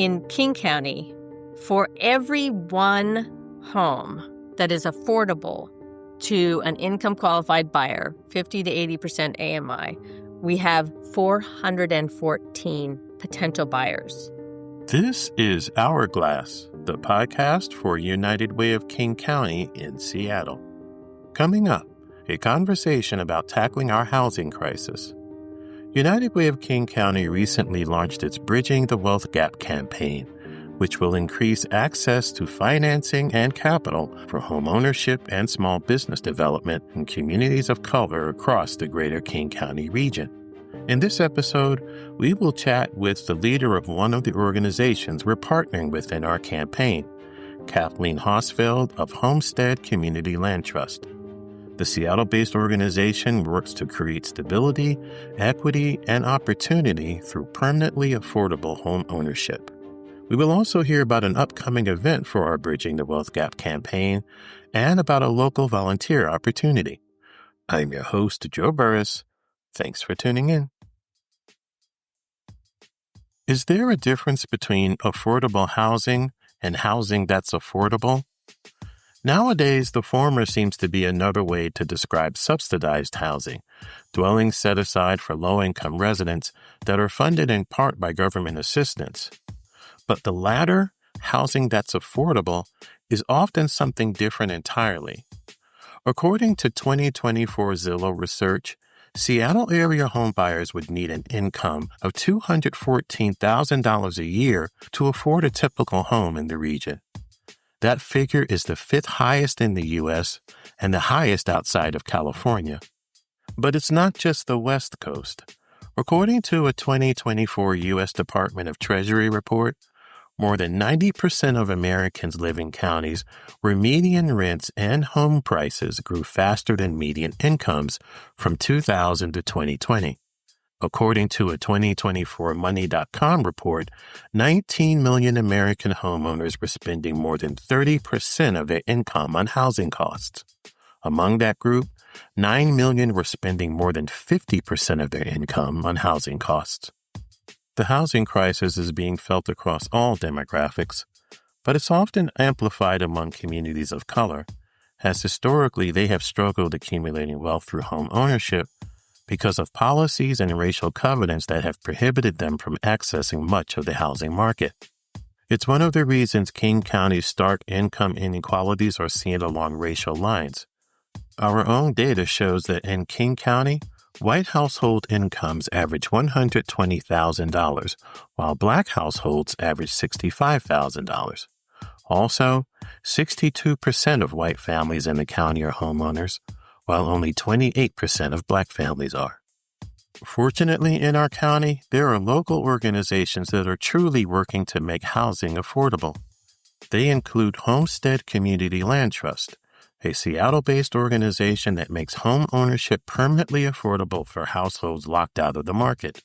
in King County, for every one home that is affordable to an income-qualified buyer, 50 to 80% AMI, we have 414 potential buyers. This is Hourglass, the podcast for United Way of King County in Seattle. Coming up, a conversation about tackling our housing crisis. United Way of King County recently launched its Bridging the Wealth Gap campaign, which will increase access to financing and capital for homeownership and small business development in communities of color across the greater King County region. In this episode, we will chat with the leader of one of the organizations we're partnering with in our campaign, Kathleen Hosfeld of Homestead Community Land Trust. The Seattle-based organization works to create stability, equity, and opportunity through permanently affordable home ownership. We will also hear about an upcoming event for our Bridging the Wealth Gap campaign and about a local volunteer opportunity. I'm your host, Joe Burris. Thanks for tuning in. Is there a difference between affordable housing and housing that's affordable? Nowadays, the former seems to be another way to describe subsidized housing, dwellings set aside for low-income residents that are funded in part by government assistance. But the latter, housing that's affordable, is often something different entirely. According to 2024 Zillow research, Seattle area homebuyers would need an income of $214,000 a year to afford a typical home in the region. That figure is the fifth highest in the U.S. and the highest outside of California. But it's not just the West Coast. According to a 2024 U.S. Department of Treasury report, more than 90% of Americans live in counties where median rents and home prices grew faster than median incomes from 2000 to 2020. According to a 2024 Money.com report, 19 million American homeowners were spending more than 30% of their income on housing costs. Among that group, 9 million were spending more than 50% of their income on housing costs. The housing crisis is being felt across all demographics, but it's often amplified among communities of color, as historically they have struggled accumulating wealth through home ownership because of policies and racial covenants that have prohibited them from accessing much of the housing market. It's one of the reasons King County's stark income inequalities are seen along racial lines. Our own data shows that in King County, white household incomes average $120,000, while black households average $65,000. Also, 62% of white families in the county are homeowners, while only 28% of black families are. Fortunately, in our county, there are local organizations that are truly working to make housing affordable. They include Homestead Community Land Trust, a Seattle-based organization that makes home ownership permanently affordable for households locked out of the market.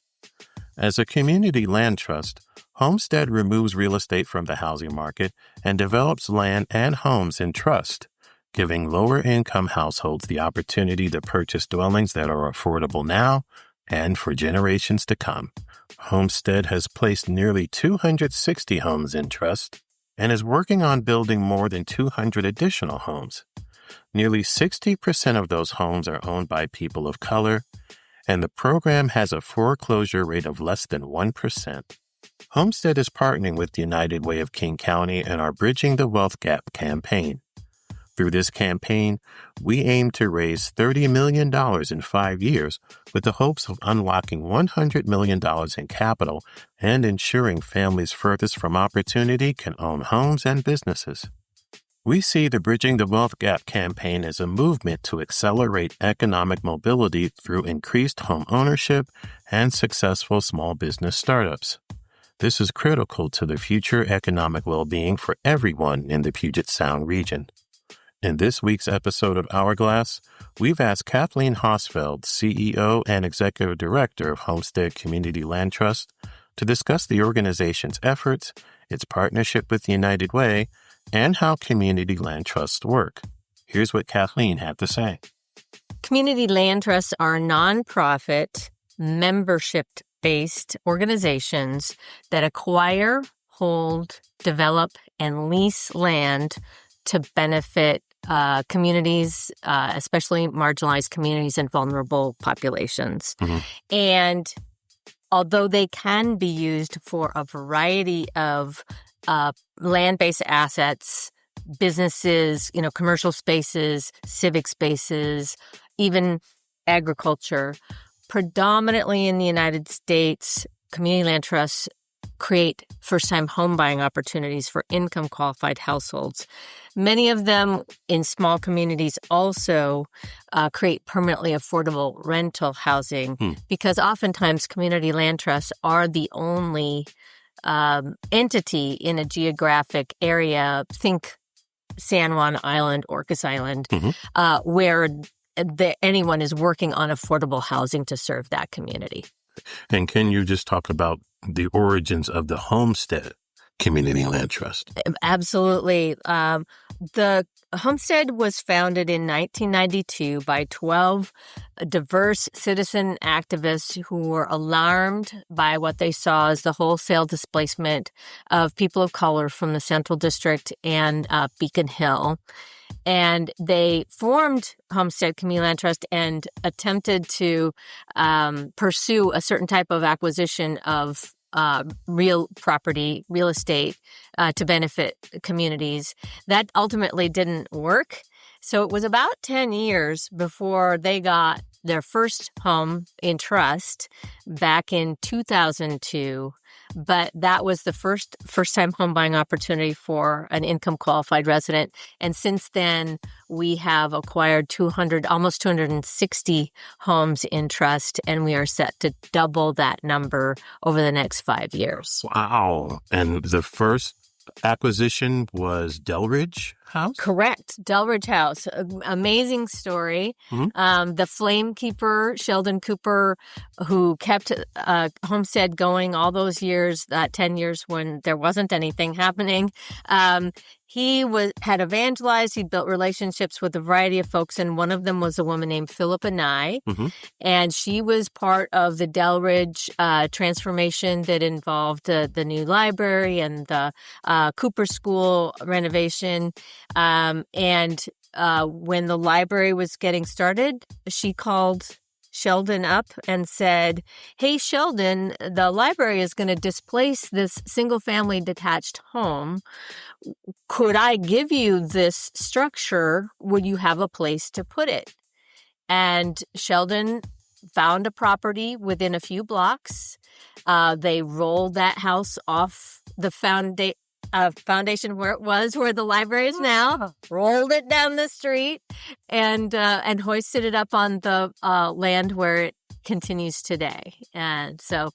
As a community land trust, Homestead removes real estate from the housing market and develops land and homes in trust, giving lower-income households the opportunity to purchase dwellings that are affordable now and for generations to come. Homestead has placed nearly 260 homes in trust and is working on building more than 200 additional homes. Nearly 60% of those homes are owned by people of color, and the program has a foreclosure rate of less than 1%. Homestead is partnering with the United Way of King County in our Bridging the Wealth Gap campaign. Through this campaign, we aim to raise $30 million in 5 years with the hopes of unlocking $100 million in capital and ensuring families furthest from opportunity can own homes and businesses. We see the Bridging the Wealth Gap campaign as a movement to accelerate economic mobility through increased home ownership and successful small business startups. This is critical to the future economic well-being for everyone in the Puget Sound region. In this week's episode of Hourglass, we've asked Kathleen Hosfeld, CEO and Executive Director of Homestead Community Land Trust, to discuss the organization's efforts, its partnership with United Way, and how community land trusts work. Here's what Kathleen had to say. Community land trusts are nonprofit, membership-based organizations that acquire, hold, develop, and lease land to benefit communities, especially marginalized communities and vulnerable populations. Mm-hmm. And although they can be used for a variety of land-based assets, businesses, commercial spaces, civic spaces, even agriculture, predominantly in the United States, community land trusts create first-time home buying opportunities for income-qualified households. Many of them in small communities also create permanently affordable rental housing because oftentimes community land trusts are the only entity in a geographic area, think San Juan Island, Orcas Island, where anyone is working on affordable housing to serve that community. And can you just talk about the origins of the Homestead Community Land Trust? Absolutely. The Homestead was founded in 1992 by 12 diverse citizen activists who were alarmed by what they saw as the wholesale displacement of people of color from the Central District and Beacon Hill. And they formed Homestead Community Land Trust and attempted to pursue a certain type of acquisition of real property, real estate, to benefit communities. That ultimately didn't work. So it was about 10 years before they got their first home in trust back in 2002. But that was the first-time home buying opportunity for an income-qualified resident. And since then, we have acquired almost 260 homes in trust, and we are set to double that number over the next 5 years. Wow. And the first acquisition was Delridge House? Correct. Delridge House. Amazing story. The flamekeeper, Sheldon Cooper, who kept Homestead going all those years, that 10 years when there wasn't anything happening. He had evangelized. He built relationships with a variety of folks, and one of them was a woman named Philippa Nye, and she was part of the Delridge transformation that involved the new library and the Cooper School renovation. And when the library was getting started, she called Sheldon up and said, "Hey, Sheldon, the library is going to displace this single-family detached home. Could I give you this structure? Would you have a place to put it?" And Sheldon found a property within a few blocks. They rolled that house off the foundation where the library is now, rolled it down the street, and hoisted it up on the land where it continues today. And so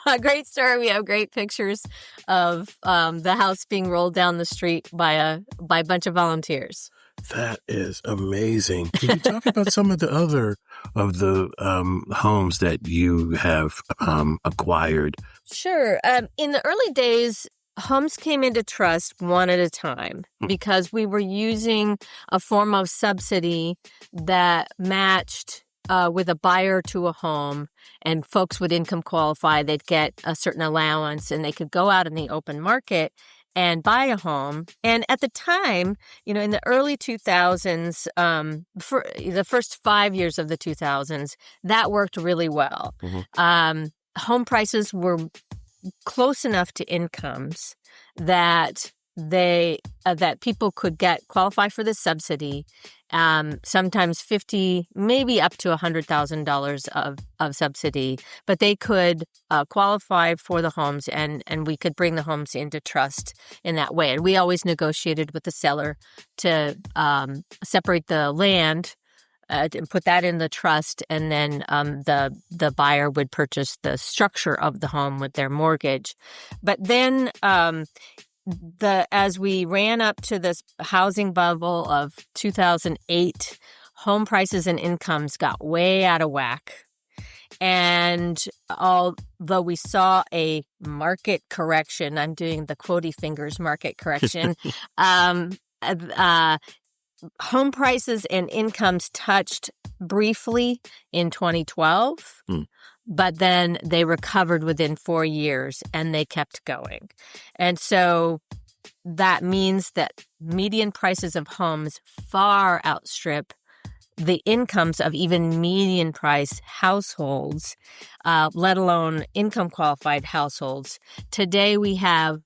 a great story. We have great pictures of the house being rolled down the street by a bunch of volunteers. That is amazing. Can you talk about some of the other homes that you have acquired? Sure. In the early days, homes came into trust one at a time because we were using a form of subsidy that matched with a buyer to a home, and folks would income qualify. They'd get a certain allowance, and they could go out in the open market and buy a home. And at the time, in the early 2000s, for the first 5 years of the 2000s, that worked really well. Home prices were close enough to incomes that that people could qualify for the subsidy, sometimes $50,000, maybe up to $100,000 of subsidy, but they could qualify for the homes, and we could bring the homes into trust in that way. And we always negotiated with the seller to separate the land and put that in the trust, and then the buyer would purchase the structure of the home with their mortgage. But then as we ran up to this housing bubble of 2008, home prices and incomes got way out of whack. And although we saw a market correction, I'm doing the quotey fingers market correction, home prices and incomes touched briefly in 2012, but then they recovered within 4 years and they kept going. And so that means that median prices of homes far outstrip the incomes of even median price households, let alone income qualified households. Today, we have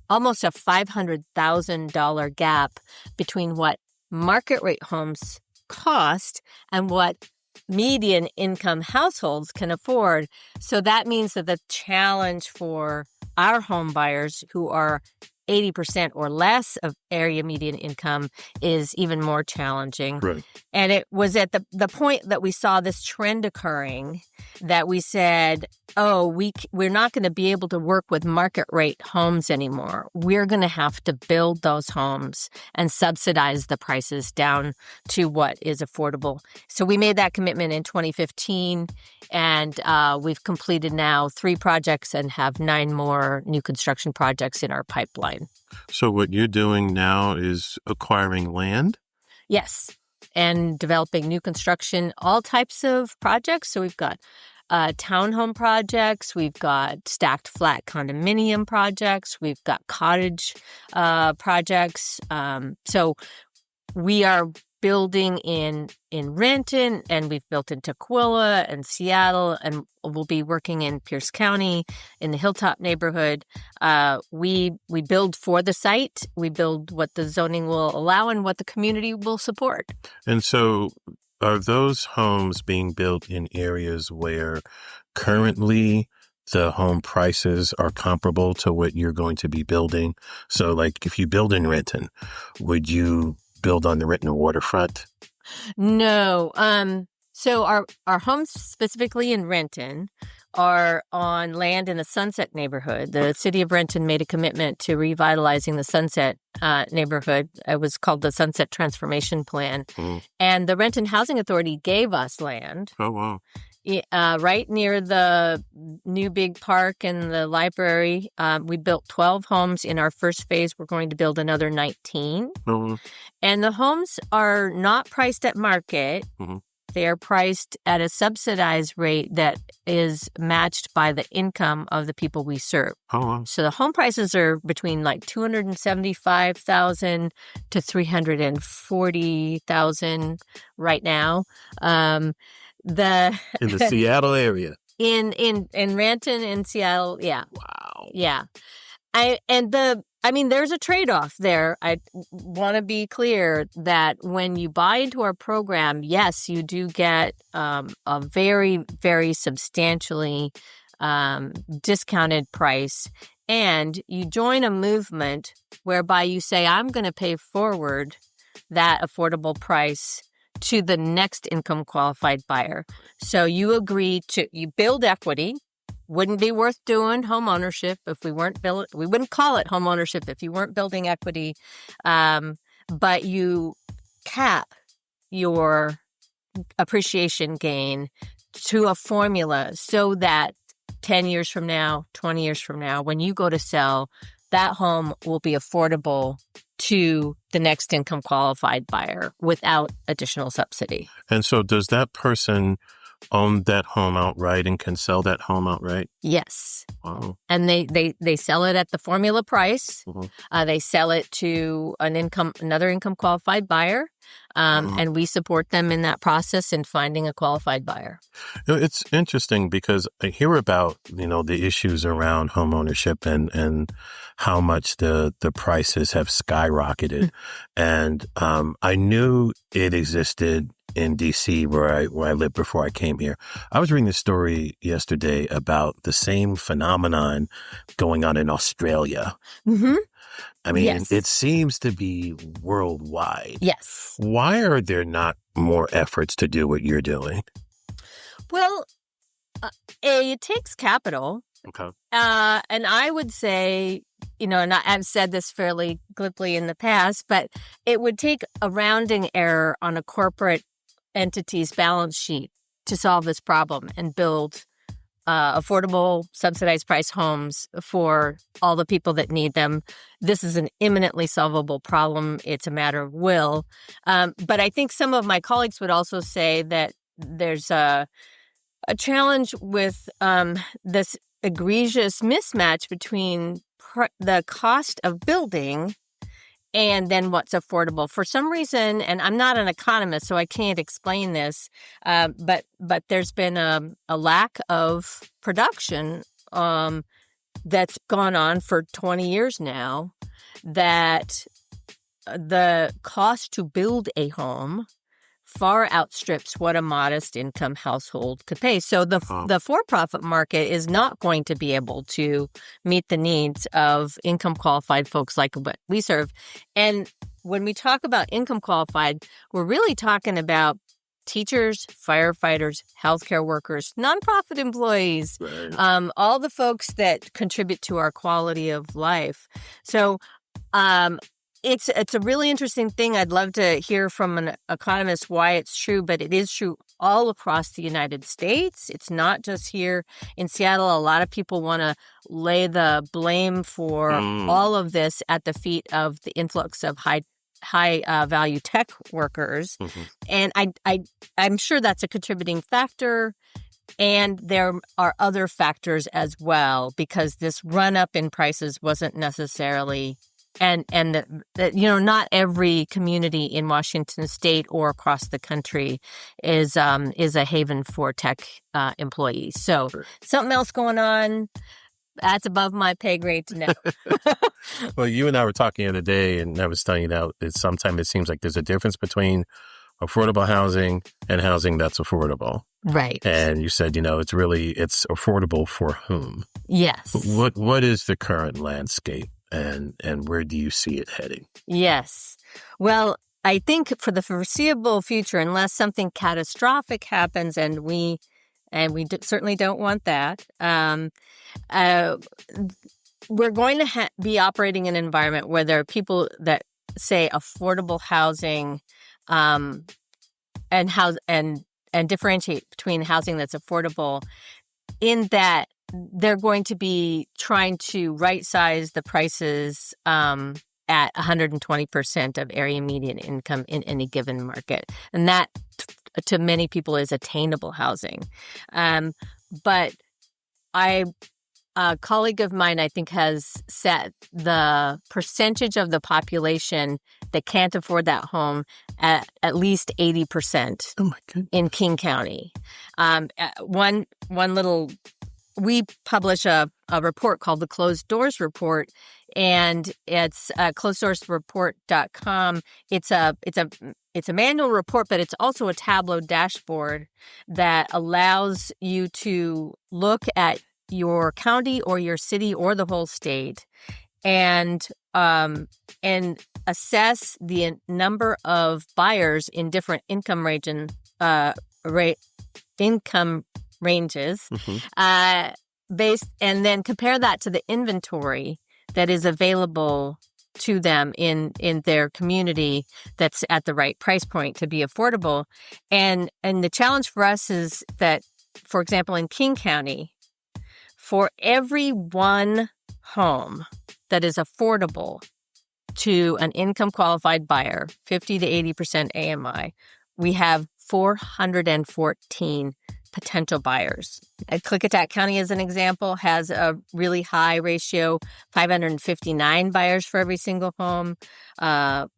almost a $500,000 gap between what market rate homes cost and what median income households can afford. So that means that the challenge for our home buyers who are 80% or less of area median income is even more challenging. Right. And it was at the point that we saw this trend occurring that we said, oh, we're not going to be able to work with market rate homes anymore. We're going to have to build those homes and subsidize the prices down to what is affordable. So we made that commitment in 2015, and we've completed now 3 projects and have 9 more new construction projects in our pipeline. So what you're doing now is acquiring land? Yes, and developing new construction, all types of projects. So we've got townhome projects, we've got stacked flat condominium projects, we've got cottage projects. So we are building in Renton, and we've built in Tukwila and Seattle, and we'll be working in Pierce County in the Hilltop neighborhood. We build for the site. We build what the zoning will allow and what the community will support. And so are those homes being built in areas where currently the home prices are comparable to what you're going to be building? So like if you build in Renton, would you build on the Renton waterfront? No. So our homes specifically in Renton are on land in the Sunset neighborhood. The city of Renton made a commitment to revitalizing the Sunset neighborhood. It was called the Sunset Transformation Plan. And the Renton Housing Authority gave us land. Oh, wow. Right near the new big park and the library. We built 12 homes in our first phase. We're going to build another 19. And the homes are not priced at market. They are priced at a subsidized rate that is matched by the income of the people we serve. So the home prices are between like $275,000 to $340,000 right now. In the Seattle area. In Renton and Seattle, yeah. Wow. Yeah. There's a trade-off there. I want to be clear that when you buy into our program, yes, you do get a very, very substantially discounted price, and you join a movement whereby you say, I'm going to pay forward that affordable price to the next income qualified buyer. So you build equity. Wouldn't be worth doing homeownership if we wouldn't call it homeownership if you weren't building equity. But you cap your appreciation gain to a formula so that 10 years from now, 20 years from now, when you go to sell, that home will be affordable to the next income qualified buyer without additional subsidy. And so does that person own that home outright and can sell that home outright? Yes. Wow. And they sell it at the formula price. They sell it to another income qualified buyer. And we support them in that process in finding a qualified buyer. It's interesting because I hear about, the issues around home ownership and how much the prices have skyrocketed. And I knew it existed in D.C. where I lived before I came here. I was reading this story yesterday about the same phenomenon going on in Australia. I mean, yes. It seems to be worldwide. Yes. Why are there not more efforts to do what you're doing? Well, it takes capital. Okay. And I would say, and I've said this fairly glibly in the past, but it would take a rounding error on a corporate entity's balance sheet to solve this problem and build affordable, subsidized price homes for all the people that need them. This is an imminently solvable problem. It's a matter of will. But I think some of my colleagues would also say that there's a challenge with this egregious mismatch between the cost of building and then what's affordable. For some reason, and I'm not an economist, so I can't explain this, but there's been a lack of production that's gone on for 20 years now, that the cost to build a home far outstrips what a modest income household could pay. So the for-profit market is not going to be able to meet the needs of income qualified folks like what we serve. And when we talk about income qualified, we're really talking about teachers, firefighters, healthcare workers, nonprofit employees, Right. all the folks that contribute to our quality of life. So it's a really interesting thing. I'd love to hear from an economist why it's true, but it is true all across the United States. It's not just here in Seattle. A lot of people want to lay the blame for all of this at the feet of the influx of high value tech workers. Mm-hmm. And I'm sure that's a contributing factor. And there are other factors as well, because this run up in prices wasn't necessarily, and not every community in Washington State or across the country is a haven for tech employees. So something else going on. That's above my pay grade to know. Well, you and I were talking the other day, and I was telling you that sometimes it seems like there's a difference between affordable housing and housing that's affordable. Right. And you said, it's affordable for whom? Yes. What is the current landscape, and where do you see it heading? Yes. Well, I think for the foreseeable future, unless something catastrophic happens, and we certainly don't want that, we're going to be operating in an environment where there are people that say affordable housing, and differentiate between housing that's affordable, in that they're going to be trying to right-size the prices at 120% of area median income in any given market. And that, to many people, is attainable housing. But a colleague of mine, I think, has set the percentage of the population that can't afford that home at least 80%. Oh my goodness. In King County. We publish a report called the Closed Doors Report, and it's closeddoorsreport.com. It's a manual report, but it's also a Tableau dashboard that allows you to look at your county or your city or the whole state and assess the number of buyers in different income ranges, based, and then compare that to the inventory that is available to them in their community that's at the right price point to be affordable. And the challenge for us is that, for example, in King County, for every one home that is affordable to an income qualified buyer, 50 to 80% AMI, we have 414 potential buyers. Klickitat County, as an example, has a really high ratio, 559 buyers for every single home.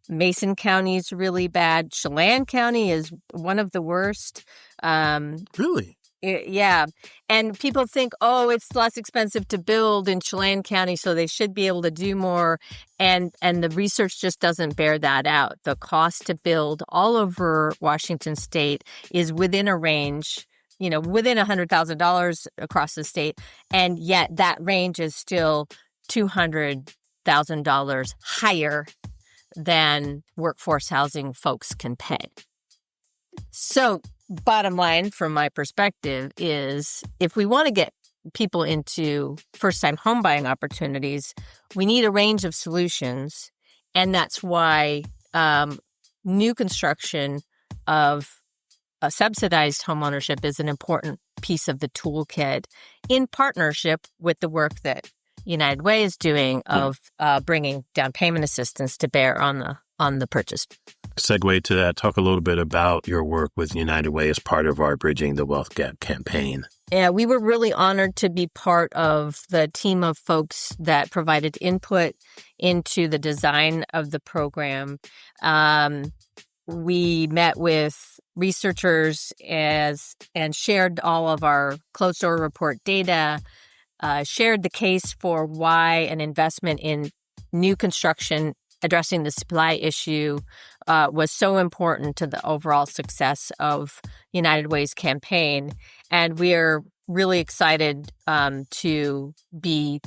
Mason County is really bad. Chelan County is one of the worst. Really? Yeah. And people think, it's less expensive to build in Chelan County, so they should be able to do more. And the research just doesn't bear that out. The cost to build all over Washington State is within a range, within $100,000 across the state. And yet that range is still $200,000 higher than workforce housing folks can pay. So bottom line, from my perspective, is if we want to get people into first-time home buying opportunities, we need a range of solutions. And that's why new construction of a subsidized homeownership is an important piece of the toolkit, in partnership with the work that United Way is doing of bringing down payment assistance to bear on the purchase. segue to that, talk a little bit about your work with United Way as part of our Bridging the Wealth Gap campaign. Yeah, we were really honored to be part of the team of folks that provided input into the design of the program. We met with researchers and shared all of our closed door report data, shared the case for why an investment in new construction addressing the supply issue was so important to the overall success of United Way's campaign. And we are really excited to be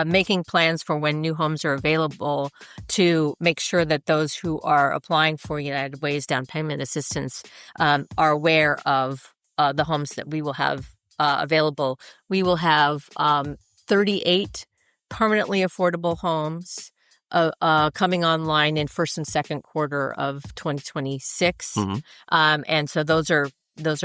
making plans for when new homes are available to make sure that those who are applying for United Way's down payment assistance are aware of the homes that we will have available. We will have 38 permanently affordable homes coming online in first and second quarter of 2026. Mm-hmm. And so those are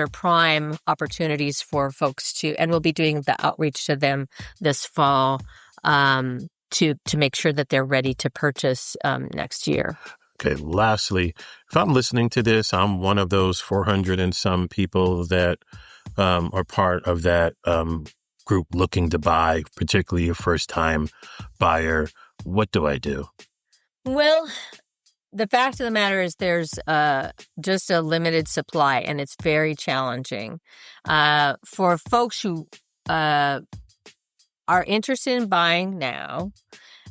prime opportunities for folks and we'll be doing the outreach to them this fall to make sure that they're ready to purchase next year. Okay. Lastly, if I'm listening to this, I'm one of those 400 and some people that are part of that group looking to buy, particularly a first-time buyer. What do I do? Well, the fact of the matter is there's just a limited supply, and it's very challenging. For folks who are interested in buying now,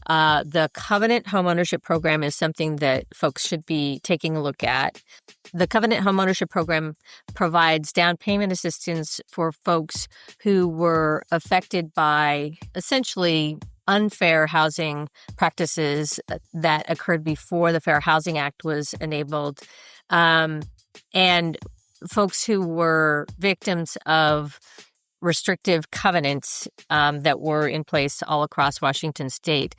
the Covenant Homeownership Program is something that folks should be taking a look at. The Covenant Homeownership Program provides down payment assistance for folks who were affected by essentially unfair housing practices that occurred before the Fair Housing Act was enabled, and folks who were victims of restrictive covenants that were in place all across Washington state.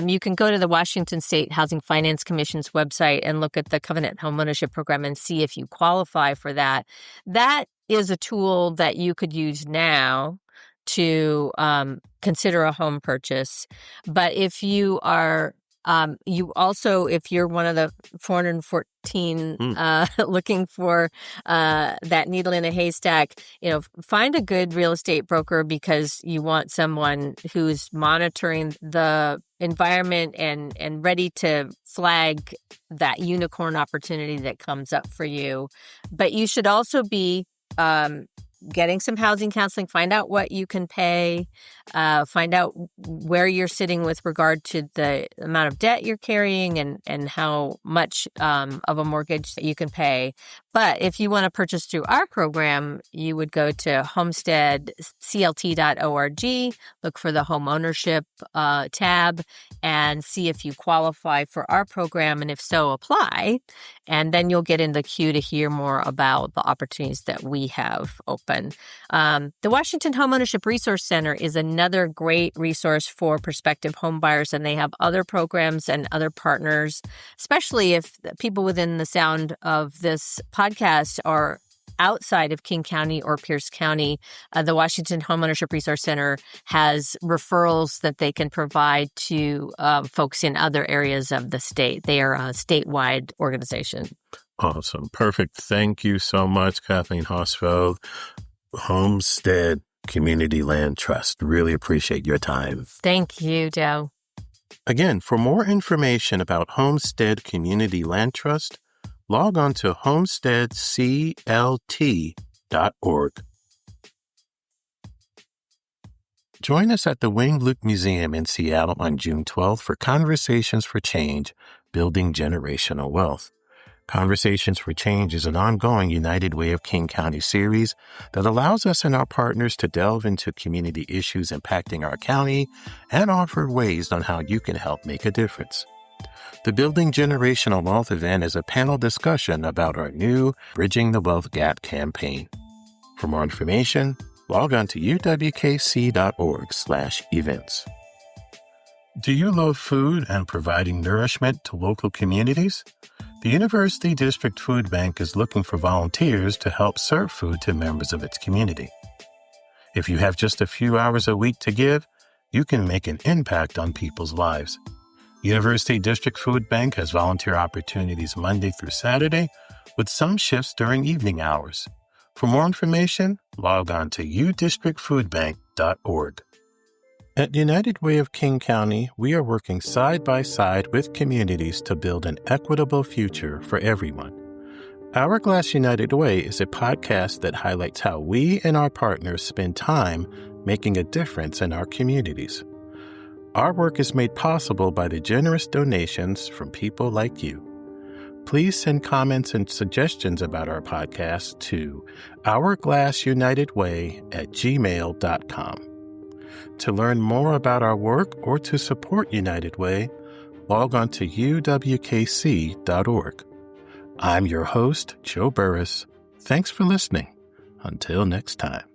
You can go to the Washington State Housing Finance Commission's website and look at the Covenant Homeownership Program and see if you qualify for that. That is a tool that you could use now to consider a home purchase. But if you are if you're one of the 414 looking for that needle in a haystack, find a good real estate broker because you want someone who's monitoring the environment and ready to flag that unicorn opportunity that comes up for you. But you should also be getting some housing counseling, find out what you can pay, find out where you're sitting with regard to the amount of debt you're carrying and how much of a mortgage that you can pay. But if you want to purchase through our program, you would go to homesteadclt.org, look for the homeownership tab, and see if you qualify for our program, and if so, apply. And then you'll get in the queue to hear more about the opportunities that we have open. The Washington Homeownership Resource Center is another great resource for prospective home buyers, and they have other programs and other partners, especially if people within the sound of this podcast are outside of King County or Pierce County. The Washington Homeownership Resource Center has referrals that they can provide to folks in other areas of the state. They are a statewide organization. Awesome. Perfect. Thank you so much, Kathleen Hosfeld, Homestead Community Land Trust. Really appreciate your time. Thank you, Joe. Again, for more information about Homestead Community Land Trust, log on to homesteadclt.org. Join us at the Wing Luke Museum in Seattle on June 12th for Conversations for Change, Building Generational Wealth. Conversations for Change is an ongoing United Way of King County series that allows us and our partners to delve into community issues impacting our county and offer ways on how you can help make a difference. The Building Generational Wealth event is a panel discussion about our new Bridging the Wealth Gap campaign. For more information, log on to uwkc.org/events. Do you love food and providing nourishment to local communities? The University District Food Bank is looking for volunteers to help serve food to members of its community. If you have just a few hours a week to give, you can make an impact on people's lives. University District Food Bank has volunteer opportunities Monday through Saturday, with some shifts during evening hours. For more information, log on to udistrictfoodbank.org. At United Way of King County, we are working side by side with communities to build an equitable future for everyone. Hourglass United Way is a podcast that highlights how we and our partners spend time making a difference in our communities. Our work is made possible by the generous donations from people like you. Please send comments and suggestions about our podcast to hourglassunitedway@gmail.com. To learn more about our work or to support United Way, log on to uwkc.org. I'm your host, Joe Burris. Thanks for listening. Until next time.